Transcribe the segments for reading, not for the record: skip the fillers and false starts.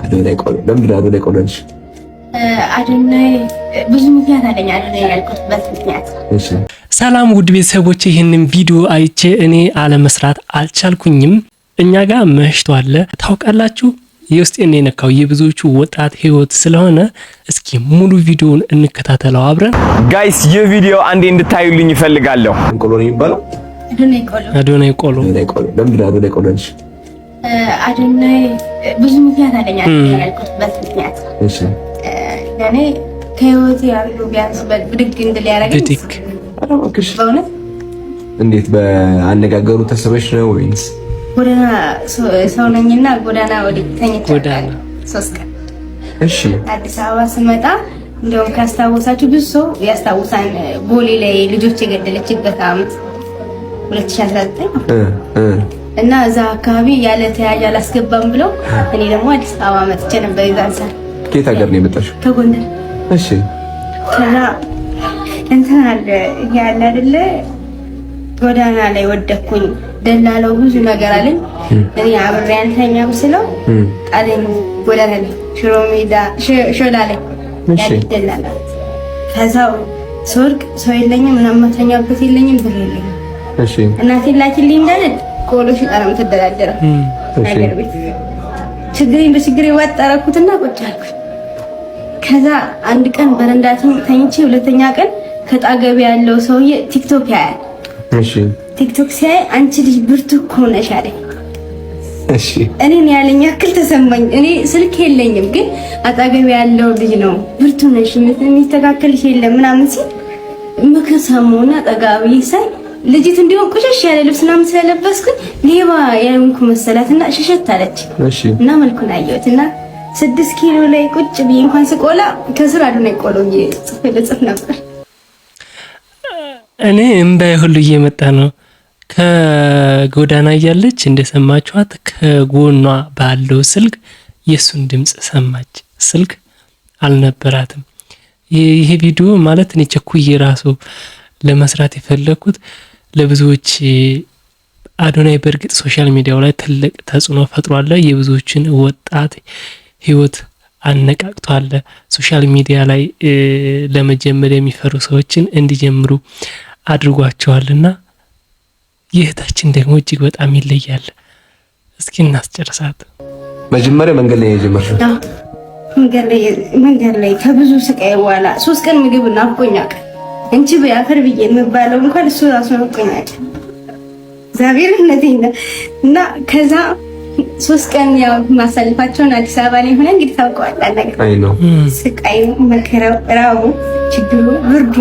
አዶናይ ቆሎ ለምን አዶናይ ቆሎ ነሽ? አዶናይ ብዙ ምክንያት አለኝ አዶናይ ያልኩበት ምክንያት። እሺ ሰላም ውድ ቤተሰቦቼ፣ ይህንን ቪዲዮ አይቼ እኔ አለመስራት አልቻልኩኝም። እኛ ጋር መሽቷል ታውቃላችሁ። የውስጤን የነካው የብዙዎቹ ወጣት ህይወት ስለሆነ እስኪ ሙሉ ቪዲዮውን እንከታተለው አብረን። ጋይስ ይህ ቪዲዮ አንዴ እንድታዩልኝ ይፈልጋለሁ። ቆሎ ነው የሚባለው? አዶናይ ቆሎ ለምን አዶናይ ቆሎ ነሽ? አዶናይ ብዙ ምክንያት አለኝ አዶናይ ያልኩበት ምክንያት። እሺ ለኔ ከህይወት ያሉ ቢያንስ ብድግ እንድል ያደረገኝ ብድግ አረማክሽ በእውነት እንዴት በአነጋገሩ ተሰበሽ ነው ወይስ ጎዳና ሰው ነኝና ጎዳና ወዲህ ተኝቻለሁ። ጎዳና 3 ቀን እሺ አዲስ አበባ ስመጣ እንደውም ካስታወሳችሁ ብዙ ሰው ያስታውሳን ቦሌ ላይ ልጆች የገደለችበት ዓመት 2019 እና እዛ አካባቢ ያለ ተያያዥ አላስገባም ብለው እኔ ደግሞ አዲስ አበባ መጥቼ ነበር። ይዛን ሰዓት ከየት ሀገር ነው የመጣሽው? ከጎንደር። እሺ ከዛ እንትን አለ ያለ አይደለ ጎዳና ላይ ወደኩኝ። ደላለው ብዙ ነገር አለኝ። እኔ አብሬ አንተኛ ብስለው ጣለኝ ጎዳና ላይ ሽሮ ሜዳ ሾላ ላይ ያደላላ። ከዛ ሶርቅ ሰው የለኝም ምናምን መተኛበት የለኝም ብር የለኝም። እሺ እናቴ ላኪልኝ እንዳለ ቆሎ ሽጣ ነው የምትደራደረው ነገር ቤት። ችግሬን በችግሬ ዋጣረኩትና ቁጭ አልኩኝ። ከዛ አንድ ቀን በረንዳ ተኝቼ ሁለተኛ ቀን ከጣገቢ ያለው ሰውዬ ቲክቶክ ያያል። እሺ ቲክቶክ ሲያይ አንቺ ልጅ ብርቱ እኮ ነሽ አለኝ። እሺ እኔን ያለኝ ያክል ተሰማኝ። እኔ ስልክ የለኝም ግን አጣገቢ ያለው ልጅ ነው ብርቱ ነሽ የሚስተካከልሽ የለም ምናምን ሲል መከሰሙና ጠጋቢ ሳይ ልጅት እንዲሆን ቁሽሽ ያለ ልብስ ምናምን ስለለበስኩኝ ሌባ ያልኩ መሰላትና ሽሸት አለች። እሺ እና መልኩን አየሁትና 6 ኪሎ ላይ ቁጭ ብዬ እንኳን ስቆላ ከስራ አዶናይ ቆሎ ጽፍ ነበር። እኔ እምባዬ ሁሉ እየመጣ ነው። ከጎዳና እያለች እንደሰማችኋት ከጎኗ ባለው ስልክ የሱን ድምጽ ሰማች። ስልክ አልነበራትም። ይሄ ቪዲዮ ማለት እኔ ቸኩዬ ራሱ ለመስራት የፈለኩት ለብዙዎች አዶናይ በእርግጥ ሶሻል ሚዲያው ላይ ትልቅ ተጽዕኖ ፈጥሯል። የብዙዎችን ወጣት ህይወት አነቃቅቷል። ሶሻል ሚዲያ ላይ ለመጀመር የሚፈሩ ሰዎችን እንዲጀምሩ አድርጓቸዋልና ይህታችን ደግሞ እጅግ በጣም ይለያል። እስኪ እናስጨርሳት። መጀመሪያ መንገድ ላይ የጀመርሽው? መንገድ ላይ ከብዙ ስቃይ በኋላ 3 ቀን ምግብ ናፍቆኛል። እንቺ በአፈር ብዬ የምባለው እንኳን እሱ ራሱ ናፍቆኛል። እግዚአብሔር እነዚህና እና ከዛ 3 ቀን ያው ማሳልፋቸውን አዲስ አበባ ላይ ሆነ እንግዲህ ታውቀዋለህ ነገር አይ ነው ስቃይ መከራው ራቡ ችግሩ ብርዱ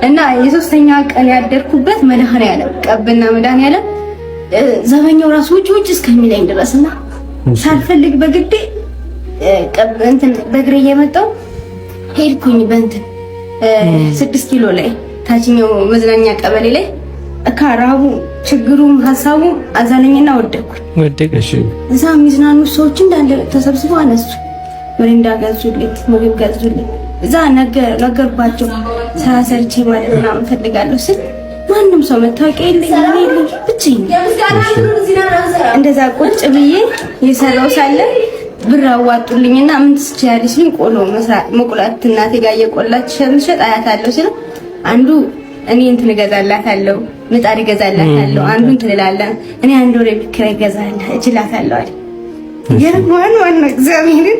እና የሶስተኛ ቀን ያደርኩበት መድኃኔዓለም ቀብና መድኃኔዓለም ዘበኛው ራሱ ውጭ እስከሚለኝ ድረስና ሳልፈልግ በግዴ ቀብ እንትን በእግሬ እየመጣሁ ሄድኩኝ። በእንትን 6 ኪሎ ላይ ታችኛው መዝናኛ ቀበሌ ላይ ካራቡ ችግሩም ሀሳቡ አዛለኝና ወደቅኩ። እዛ የሚዝናኑ ሰዎች እንዳለ ተሰብስበው አነሱ። ወሬንዳ ገዙልኝ፣ ምግብ ገዙልኝ። እዛ ነገርኳቸው ስራ ሰርቼ ማለት ምናምን ፈልጋለሁ ስል ማንም ሰው መታወቂያ የለኝም ብቻዬን እንደዛ ቁጭ ብዬ የሰራው ሳለ ብር አዋጡልኝና ምን ትችያለሽ ልኝ ቆሎ መቁላት እናቴ ጋር እየቆላች ሸምሸጥ አያታለሁ ሲል አንዱ እኔ እንትን እገዛላታለሁ ምጣድ እገዛላታለሁ አንዱን ትልላለህ እኔ አንድ ወሬ ብክራ እገዛላታለሁ እችላታለሁ አለ። የረማን ዋና እግዚአብሔርን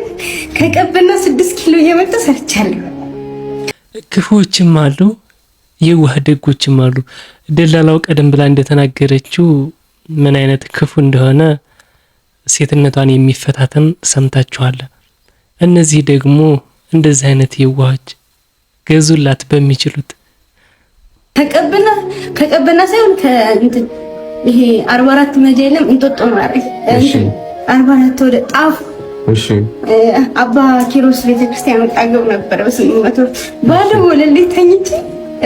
ከቀብና 6 ኪሎ እየመጣ ሰርቻለሁ። ክፉዎችም አሉ የዋህ ደጎችም አሉ። ደላላው ቀደም ብላ እንደተናገረችው ምን አይነት ክፉ እንደሆነ ሴትነቷን የሚፈታተን ሰምታችኋል። እነዚህ ደግሞ እንደዚህ አይነት የዋሃች ገዙላት በሚችሉት ከቀበና ሳይሆን ከእንትን ይሄ 44 መጀለም እንጦጦ ማለት እሺ 44 ወደ ጣፍ እሺ አባ ኪሮስ ቤተክርስቲያን ወጣገው ነበር። በ800 ባዶ ወለል ተኝቼ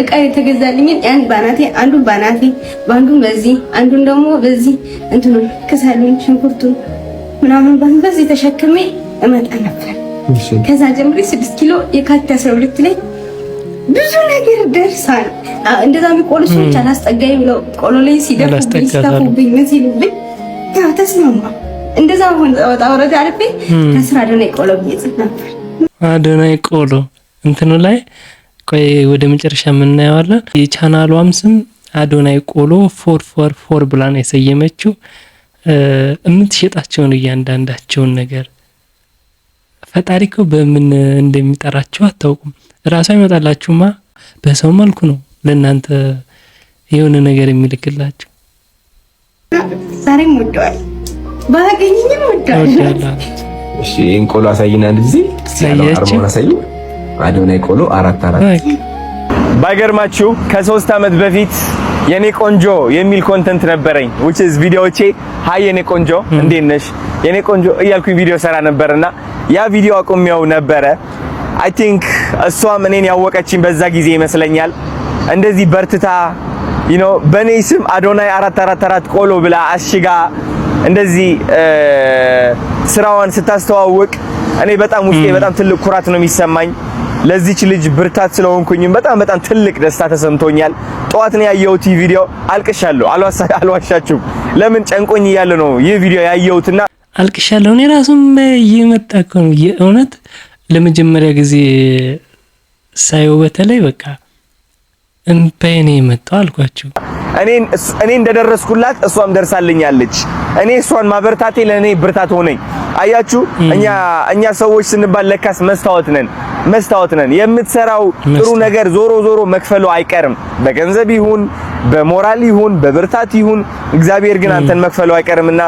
እቃ የተገዛልኝ ያን ባናቴ አንዱን ባናቴ ባንዱን በዚህ አንዱን ደግሞ በዚህ እንትኑ ከሳሉን ሽንኩርቱ ምናምን በዚህ ተሸክሜ እመጣ ነበር። እሺ ከዛ ጀምሬ 6 ኪሎ የካቲት 12 ላይ ብዙ ነገር ደርሳል። እንደዛ የሚቆሉ ሰዎች አላስጠጋኝ ብለው ቆሎ ላይ ሲደፉብኝ ምን ሲሉብኝ ተስማማ እንደዛ ሆነ ወጣ ወረዳ አልፌ ከስራ አዶናይ ቆሎ ይጽፍ ነበር። አዶናይ ቆሎ እንትኑ ላይ ቆይ ወደ መጨረሻ የምናየዋለን። የቻናሏም ስም አዶናይ ቆሎ 444 ብላ ነው የሰየመችው። የምትሸጣቸውን እያንዳንዳቸውን ነገር ፈጣሪ እኮ በምን እንደሚጠራቸው አታውቁም። ራሷ ይመጣላችሁማ በሰው መልኩ ነው ለእናንተ የሆነ ነገር የሚልክላችሁ። ዛሬም ወደዋል ባገኘኝም ወደዋል። እሺ ቆሎ አሳይና እንደዚ አርማውን አሳይ። አዶናይ ቆሎ 44 ባይገርማችሁ ከ3 አመት በፊት የኔ ቆንጆ የሚል ኮንተንት ነበረኝ which is ቪዲዮዎቼ ሃይ የኔ ቆንጆ እንዴት ነሽ የኔ ቆንጆ እያልኩኝ ቪዲዮ ሰራ ነበርና ያ ቪዲዮ አቆሚያው ነበረ። አይ ቲንክ እሷም እኔን ያወቀችኝ በዛ ጊዜ ይመስለኛል። እንደዚህ በርትታ በኔ ስም አዶናይ 444 ቆሎ ብላ አሽጋ እንደዚህ ስራዋን ስታስተዋውቅ እኔ በጣም ውስጤ በጣም ትልቅ ኩራት ነው የሚሰማኝ። ለዚች ልጅ ብርታት ስለሆንኩኝም በጣም ትልቅ ደስታ ተሰምቶኛል። ጧት ነው ያየሁት ቪዲዮ አልቅሻለሁ። አልዋሻችሁም። ለምን ጨንቆኝ እያለ ነው ይህ ቪዲዮ ያየሁትና አልቅሻለሁ። እኔ ራሱም እየመጣኩ ነው የእውነት ለመጀመሪያ ጊዜ ሳይው በተለይ በቃ እንበኔ መጣው አልኳችሁ። እኔ እንደደረስኩላት እሷም ደርሳልኛለች። እኔ እሷን ማበርታቴ ለኔ ብርታት ሆነኝ። አያችሁ እኛ ሰዎች ስንባል ለካስ መስታወት ነን። የምትሰራው ጥሩ ነገር ዞሮ መክፈሉ አይቀርም። በገንዘብ ይሁን በሞራል ይሁን በብርታት ይሁን እግዚአብሔር ግን አንተን መክፈሉ አይቀርምና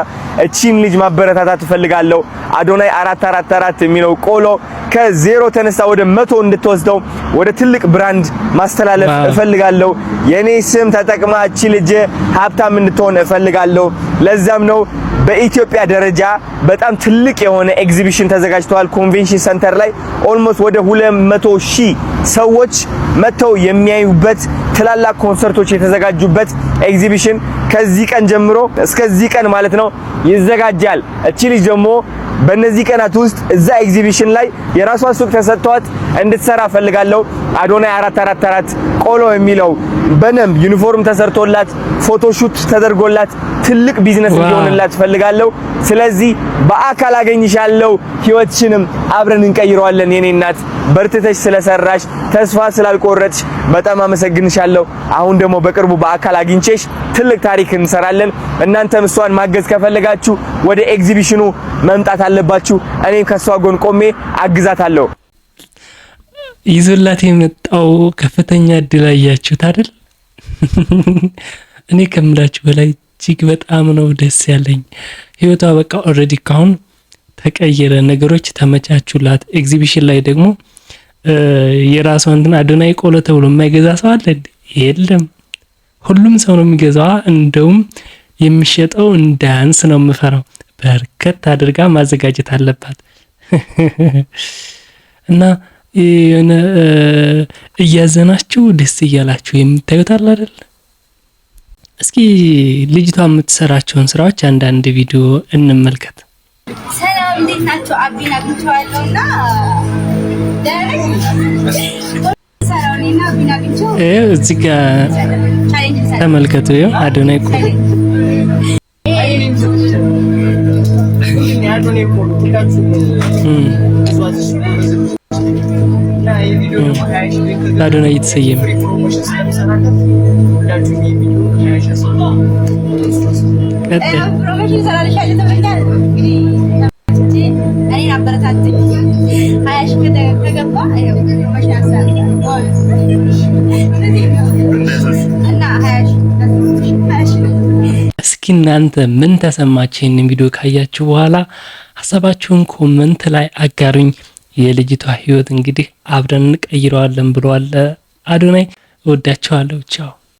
እቺን ልጅ ማበረታታት እፈልጋለሁ። አዶናይ 444 የሚለው ቆሎ ከዜሮ ተነሳ ወደ 100 እንድትወስደው ወደ ትልቅ ብራንድ ማስተላለፍ እፈልጋለሁ። የኔ ስም ተጠቅማ እቺ ልጅ ሀብታም እንድትሆን እፈልጋለሁ። ለዛም ነው በኢትዮጵያ ደረጃ በጣም ትልቅ የሆነ ኤግዚቢሽን ተዘጋጅቷል። ኮንቬንሽን ሴንተር ላይ ኦልሞስት ወደ 200,000 ሰዎች መተው የሚያዩበት ትላልቅ ኮንሰርቶች የተዘጋጁበት ኤግዚቢሽን ከዚህ ቀን ጀምሮ እስከዚህ ቀን ማለት ነው ይዘጋጃል። እቺ ልጅ ደግሞ በእነዚህ ቀናት ውስጥ እዛ ኤግዚቢሽን ላይ የራሷ ሱቅ ተሰጥቷት እንድትሰራ ፈልጋለሁ። አዶናይ 444 ቆሎ የሚለው በደንብ ዩኒፎርም ተሰርቶላት ፎቶሹት ተደርጎላት ትልቅ ቢዝነስ እንዲሆንላት ፈልጋለሁ። ስለዚህ በአካል አገኝሻለሁ፣ ህይወትሽንም አብረን እንቀይረዋለን። የኔ እናት በርትተሽ ስለሰራሽ ተስፋ ስላልቆረጥሽ በጣም አመሰግንሻለሁ። አሁን ደግሞ በቅርቡ በአካል አግኝቼሽ ትልቅ ታሪክ እንሰራለን። እናንተም እሷን ማገዝ ከፈለጋችሁ ወደ ኤግዚቢሽኑ መምጣት አለባችሁ። እኔም ከሷ ጎን ቆሜ አግዛታለሁ። ይዞላት የመጣው ከፍተኛ እድል አያችሁት አይደል? እኔ ከምላችሁ በላይ እጅግ በጣም ነው ደስ ያለኝ። ህይወቷ በቃ ኦልሬዲ ካሁን ተቀየረ፣ ነገሮች ተመቻቹላት። ኤግዚቢሽን ላይ ደግሞ የራሷ እንትን አዶናይ ቆሎ ተብሎ የማይገዛ ሰው አለ? የለም፣ ሁሉም ሰው ነው የሚገዛው። እንደውም የሚሸጠው እንዳንስ ነው የምፈራው። በርከት አድርጋ ማዘጋጀት አለባት እና የሆነ እያዘናችሁ ደስ እያላችሁ የምታዩት አለ አይደል? እስኪ ልጅቷ የምትሰራቸውን ስራዎች አንዳንድ ቪዲዮ እንመልከት። ሰላም እንዴት ናችሁ? አቢና አግኝቼዋለሁና እዚህ ጋር ተመልከቱ። ይኸው አዶናይ ቆሎ አዶናይ እየተሰየመ እስኪ እናንተ ምን ተሰማችሁ? ይህንን ቪዲዮ ካያችሁ በኋላ ሀሳባችሁን ኮመንት ላይ አጋሩኝ። የልጅቷ ህይወት እንግዲህ አብረን እንቀይረዋለን ብለዋል አዶናይ። እወዳችኋለሁ። ቻው።